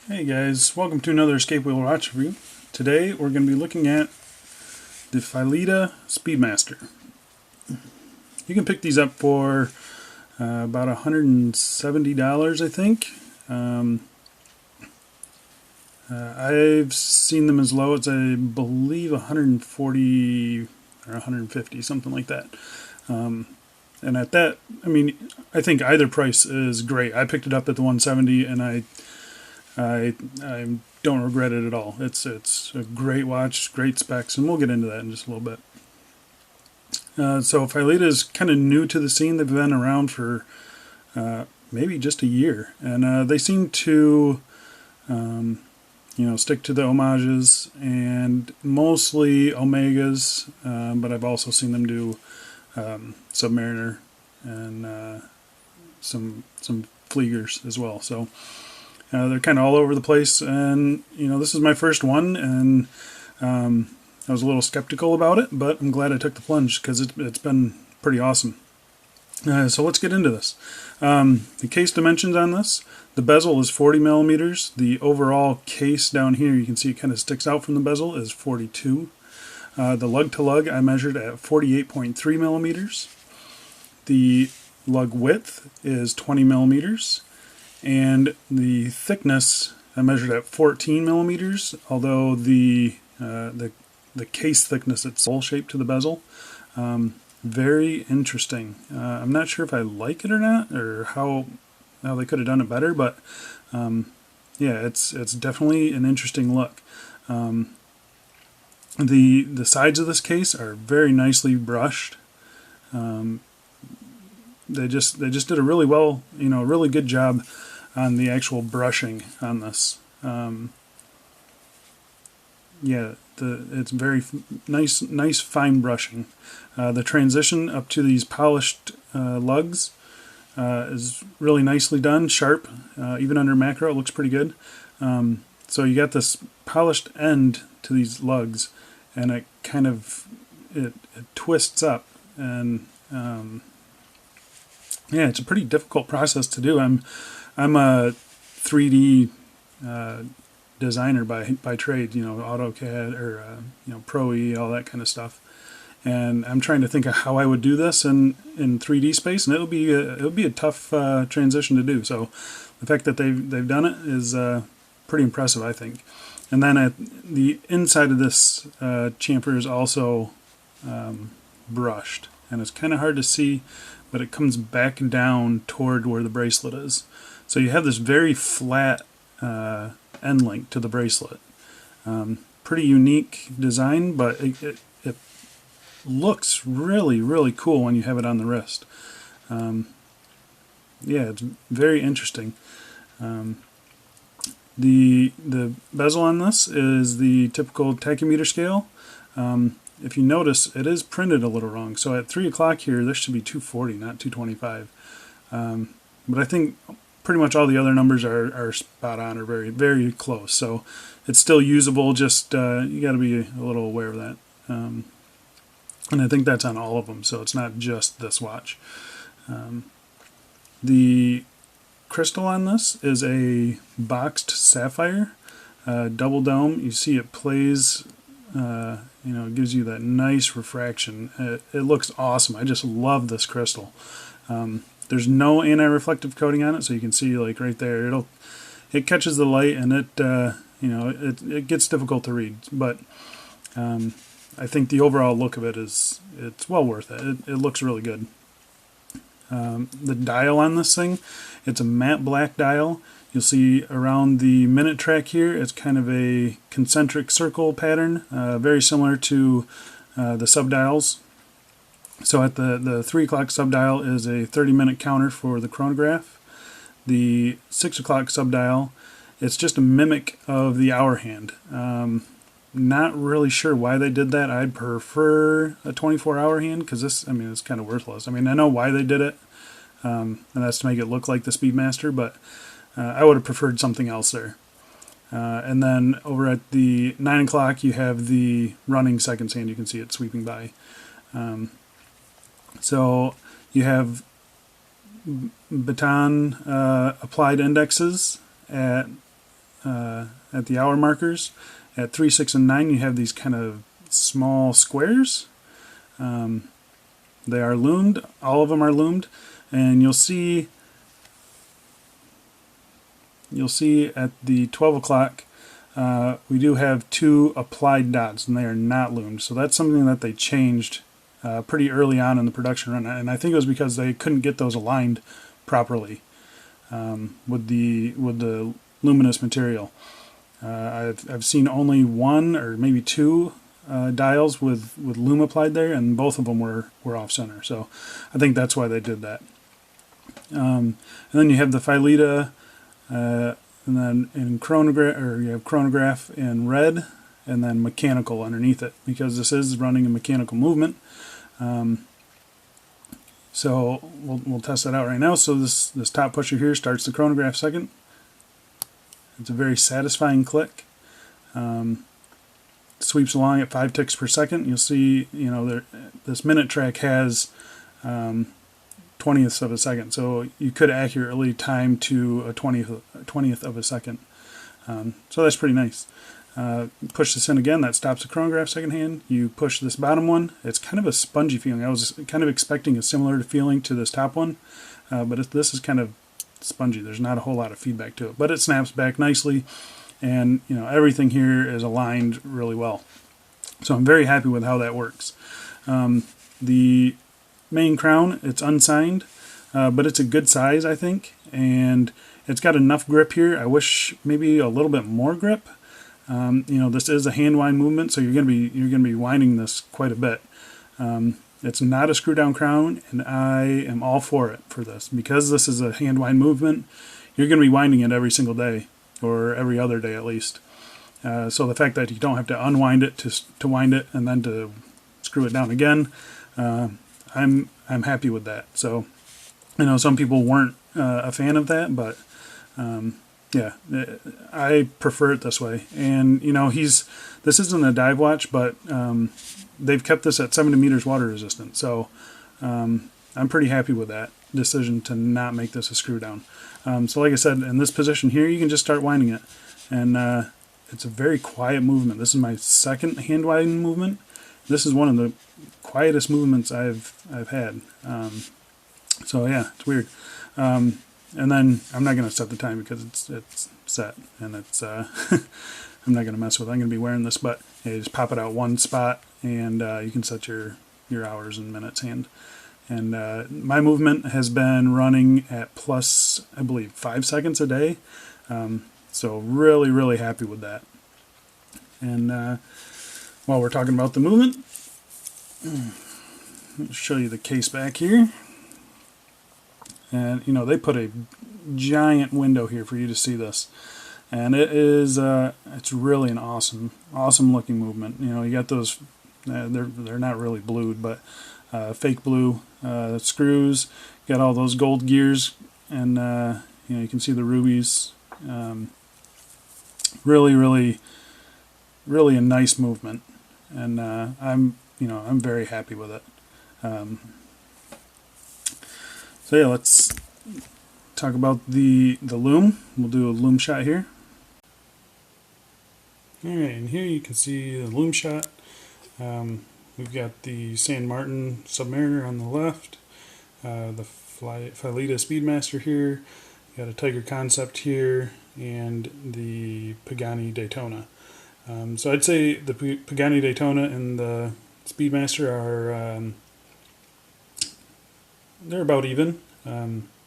Hey guys, welcome to another Escape Wheel watch review. Today we're going to be looking at the Phylida Speedmaster. You can pick these up for about $170, I think. I've seen them as low as, I believe, 140 or 150, something like that. And at that, I mean, I think either price is great. I picked it up at the 170, and I don't regret it at all. It's a great watch, great specs, and we'll get into that in just a little bit. So Phylida is kind of new to the scene. They've been around for maybe just a year, and they seem to stick to the homages and mostly Omegas, but I've also seen them do Submariner and some Fliegers as well. So they're kind of all over the place, and this is my first one, and I was a little skeptical about it, but I'm glad I took the plunge because it's been pretty awesome. So let's get into this. The case dimensions on this: the bezel is 40 millimeters. The overall case down here, you can see it kind of sticks out from the bezel, is 42. The lug to lug I measured at 48.3 millimeters. The lug width is 20 millimeters. And the thickness I measured at 14 millimeters, although the case thickness it's bowl shaped to the bezel. Very interesting. I'm not sure if I like it or not, or how they could have done it better, but yeah, it's definitely an interesting look. The sides of this case are very nicely brushed. They just did a really really good job on the actual brushing on this. Yeah, it's very nice fine brushing. The transition up to these polished lugs is really nicely done, sharp. Even under macro, it looks pretty good. So you got this polished end to these lugs, and it kind of it twists up, and yeah, it's a pretty difficult process to do. I'm a 3D designer by trade, AutoCAD or Pro E, all that kind of stuff. And I'm trying to think of how I would do this in 3D space, and it would be a tough transition to do. So the fact that they've done it is pretty impressive, I think. And then the inside of this chamfer is also brushed, and it's kind of hard to see, but it comes back down toward where the bracelet is. So you have this very flat end link to the bracelet. Pretty unique design, but it looks really, really cool when you have it on the wrist. Yeah, it's very interesting. The bezel on this is the typical tachymeter scale. If you notice, it is printed a little wrong. So at 3 o'clock here, this should be 240, not 225. But I think pretty much all the other numbers are spot on, or very, very close. So it's still usable, just you got to be a little aware of that. And I think that's on all of them, so it's not just this watch. The crystal on this is a boxed sapphire, double dome. You see it plays, it gives you that nice refraction. It looks awesome. I just love this crystal. There's no anti-reflective coating on it, so you can see, like, right there, it catches the light, and it gets difficult to read. But I think the overall look of it's well worth it. It looks really good. The dial on this thing, it's a matte black dial. You'll see around the minute track here, it's kind of a concentric circle pattern, very similar to the subdials. So at the 3 o'clock subdial is a 30-minute counter for the chronograph. The 6 o'clock subdial, it's just a mimic of the hour hand. Not really sure why they did that. I'd prefer a 24-hour hand, because it's kind of worthless. I know why they did it, and that's to make it look like the Speedmaster, but I would have preferred something else there. And then over at the 9 o'clock, you have the running seconds hand. You can see it sweeping by. So you have baton applied indexes at at the hour markers. At 3, 6, and 9, you have these kind of small squares. They are loomed. All of them are loomed, and you'll see at the 12 o'clock we do have 2 applied dots, and they are not loomed. So that's something that they changed pretty early on in the production run, and I think it was because they couldn't get those aligned properly with the luminous material. I've seen only 1 or maybe 2 dials with lume applied there, and both of them were off center. So I think that's why they did that. And then you have the Phylida, and then in chronograph, or you have chronograph in red, and then mechanical underneath it, because this is running a mechanical movement. So we'll test that out right now. So this top pusher here starts the chronograph second. It's a very satisfying click. Sweeps along at 5 ticks per second. You'll see, this minute track has 20ths of a second, so you could accurately time to a 20th of a second. So that's pretty nice. Push this in again, that stops the chronograph second hand. You push this bottom one, it's kind of a spongy feeling. I was kind of expecting a similar feeling to this top one, but this is kind of spongy. There's not a whole lot of feedback to it, but it snaps back nicely, and everything here is aligned really well. So I'm very happy with how that works. The main crown, it's unsigned, but it's a good size, I think, and it's got enough grip here. I wish maybe a little bit more grip. This is a hand wind movement, so you're gonna be winding this quite a bit. It's not a screw down crown, and I am all for it for this, because this is a hand wind movement. You're gonna be winding it every single day, or every other day at least. So the fact that you don't have to unwind it to wind it and then to screw it down again, I'm happy with that. So some people weren't a fan of that, but yeah, I prefer it this way. And this isn't a dive watch, but they've kept this at 70 meters water resistant. So I'm pretty happy with that decision to not make this a screw down. So like I said, in this position here, you can just start winding it, and it's a very quiet movement. This is my second hand winding movement. This is one of the quietest movements I've had. So yeah, it's weird. And then I'm not going to set the time because it's set, and it's I'm not going to mess with it. I'm going to be wearing this, but you just pop it out one spot, and you can set your hours and minutes hand. And my movement has been running at plus, I believe, 5 seconds a day. So really, really happy with that. And while we're talking about the movement, I'll show you the case back here. And they put a giant window here for you to see this, and it is it's really an awesome looking movement. You got those they're not really blued, but fake blue screws. Got all those gold gears, and you can see the rubies. Really a nice movement, and I'm very happy with it. So yeah, let's talk about the lume. We'll do a lume shot here. Alright, and here you can see the Lume Shot. We've got the San Martin Submariner on the left, the Phylida Speedmaster here, got a Tiger Concept here, and the Pagani Daytona. So I'd say the Pagani Daytona and the Speedmaster are they're about even,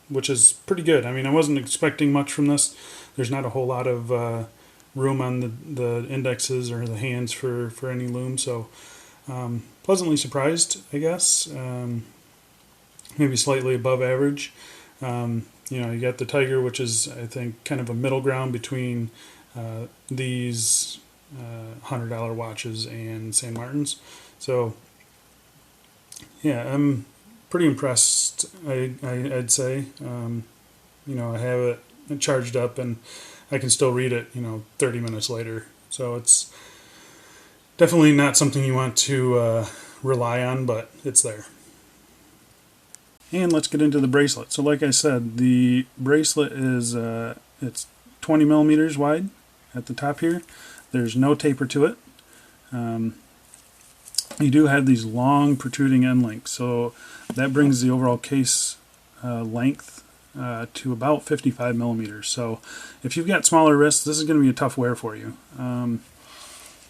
which is pretty good. I mean, I wasn't expecting much from this. There's not a whole lot of room on the indexes or the hands for any lume, so pleasantly surprised, I guess. Maybe slightly above average. You got the Tiger, which is, I think, kind of a middle ground between these $100 watches and San Martins. So yeah, I'm pretty impressed, I'd say. I have it charged up, and I can still read it 30 minutes later, so it's definitely not something you want to rely on, but it's there. And let's get into the bracelet. So like I said, the bracelet is it's 20 millimeters wide, at the top here. There's no taper to it. You do have these long protruding end links, so that brings the overall case length to about 55 millimeters. So if you've got smaller wrists, this is going to be a tough wear for you,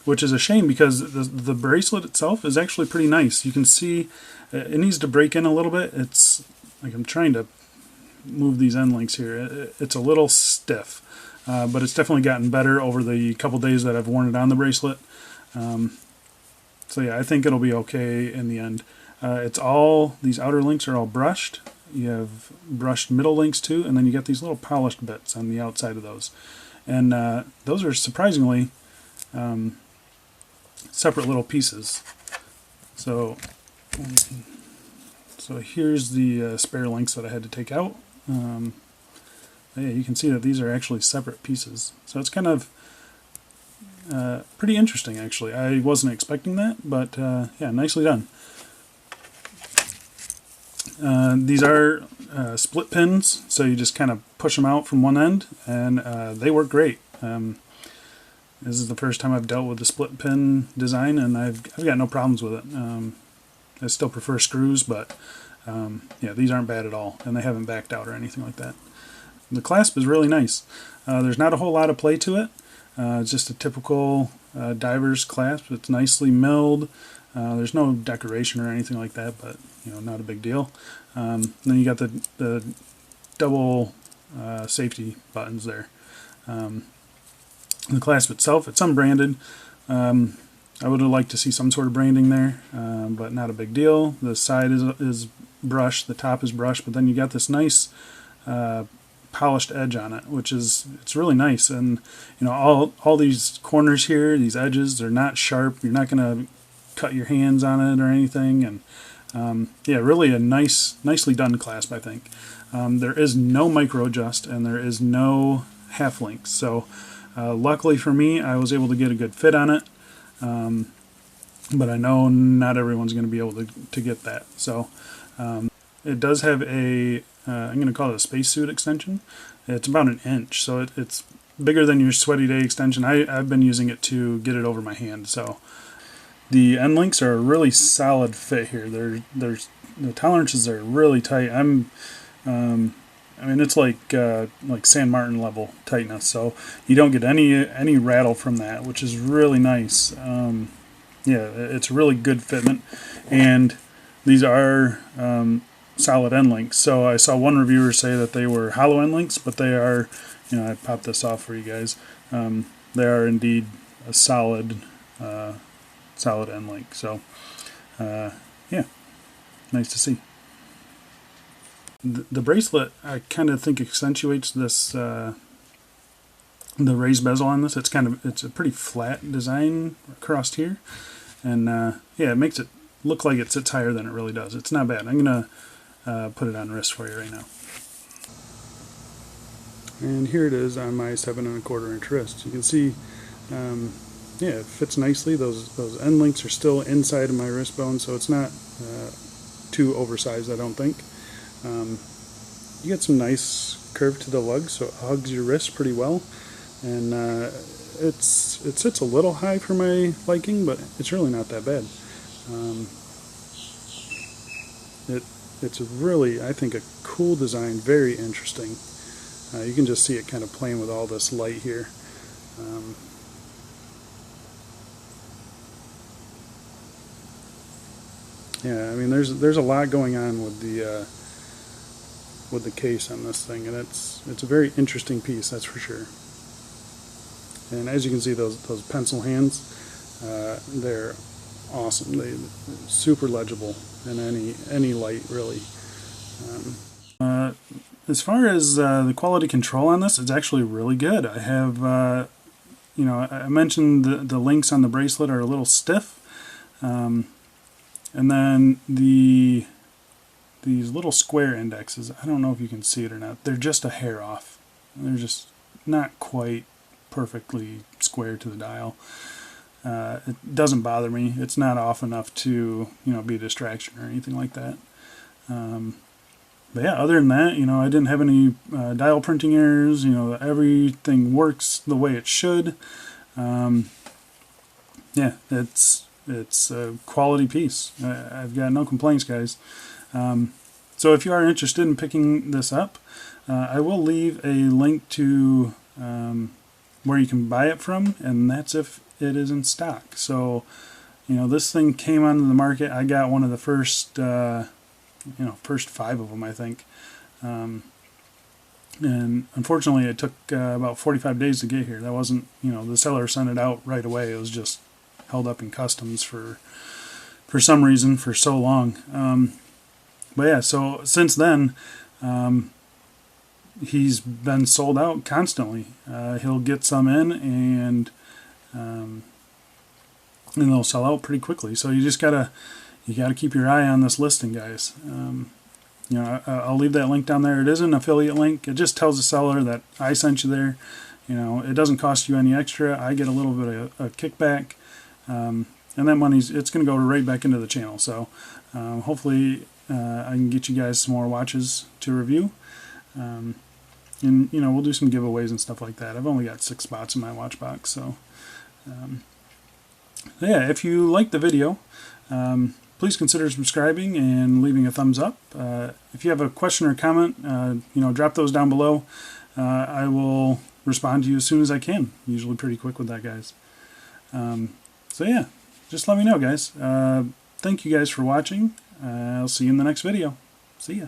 which is a shame because the bracelet itself is actually pretty nice. You can see it needs to break in a little bit. It's like I'm trying to move these end links here. It's a little stiff, but it's definitely gotten better over the couple days that I've worn it on the bracelet. So yeah, I think it'll be okay in the end. It's all, these outer links are all brushed. You have brushed middle links too, and then you get these little polished bits on the outside of those. And those are surprisingly separate little pieces. So here's the spare links that I had to take out. Yeah, you can see that these are actually separate pieces. So it's kind of pretty interesting, actually. I wasn't expecting that, but yeah, nicely done. These are split pins, so you just kind of push them out from one end, and they work great. This is the first time I've dealt with the split pin design, and I've got no problems with it. I still prefer screws, but yeah, these aren't bad at all, and they haven't backed out or anything like that. The clasp is really nice. There's not a whole lot of play to it. It's just a typical diver's clasp. It's nicely milled. There's no decoration or anything like that, but you know, not a big deal. Then you got the double safety buttons there. The clasp itself, it's unbranded. I would have liked to see some sort of branding there, but not a big deal. The side is brushed, the top is brushed, but then you got this nice polished edge on it, which is, it's really nice. And you know, all these corners here, these edges, they're not sharp. You're not going to cut your hands on it or anything. And yeah, really a nicely done clasp, I think. There is no micro adjust, and there is no half links. So luckily for me, I was able to get a good fit on it. But I know not everyone's going to be able to get that. So it does have a I'm going to call it a spacesuit extension. It's about 1 inch, so it's bigger than your sweaty day extension. I've been using it to get it over my hand. So the end links are a really solid fit here. The tolerances are really tight. I mean, it's like San Martin level tightness, so you don't get any rattle from that, which is really nice. Yeah, it's a really good fitment, and these are solid end links. So I saw one reviewer say that they were hollow end links, but they are, you know, I popped this off for you guys. They are indeed a solid end link. So yeah, nice to see. The bracelet, I kind of think, accentuates this the raised bezel on this. It's a pretty flat design across here, and yeah, it makes it look like it sits higher than it really does. It's not bad. I'm gonna put it on wrist for you right now. And here it is on my 7 1/4 inch wrist. You can see, yeah, it fits nicely. Those end links are still inside of my wrist bone, so it's not too oversized, I don't think. You get some nice curve to the lug, so it hugs your wrist pretty well, and it sits a little high for my liking, but it's really not that bad. It's really, I think, a cool design, very interesting. You can just see it kind of playing with all this light here. Yeah, I mean, there's a lot going on with the case on this thing, and it's a very interesting piece, that's for sure. And as you can see, those pencil hands, they're awesome. They're super legible in any light, really. As far as the quality control on this, it's actually really good. I have, you know, I mentioned the links on the bracelet are a little stiff, and then these little square indexes, I don't know if you can see it or not, they're just a hair off. They're just not quite perfectly square to the dial. It doesn't bother me. It's not off enough to, you know, be a distraction or anything like that. But yeah, other than that, you know, I didn't have any dial printing errors. You know, everything works the way it should. Yeah, it's a quality piece. I've got no complaints, guys. So if you are interested in picking this up, I will leave a link to where you can buy it from, and that's if it is in stock. So, you know, this thing came onto the market. I got one of the first, first 5 of them, I think. And unfortunately, it took about 45 days to get here. That wasn't, you know, the seller sent it out right away. It was just held up in customs for some reason for so long. But yeah, so since then, he's been sold out constantly. He'll get some in, and they'll sell out pretty quickly. So you gotta keep your eye on this listing, guys. You know, I'll leave that link down there. It is an affiliate link. It just tells the seller that I sent you there. You know, it doesn't cost you any extra. I get a little bit of a kickback, and that it's going to go right back into the channel. So hopefully I can get you guys some more watches to review. And, you know, we'll do some giveaways and stuff like that. I've only got 6 spots in my watch box. So, yeah, if you like the video, please consider subscribing and leaving a thumbs up. If you have a question or comment, you know, drop those down below. I will respond to you as soon as I can. Usually pretty quick with that, guys. So yeah, just let me know, guys. Thank you guys for watching. I'll see you in the next video. See ya.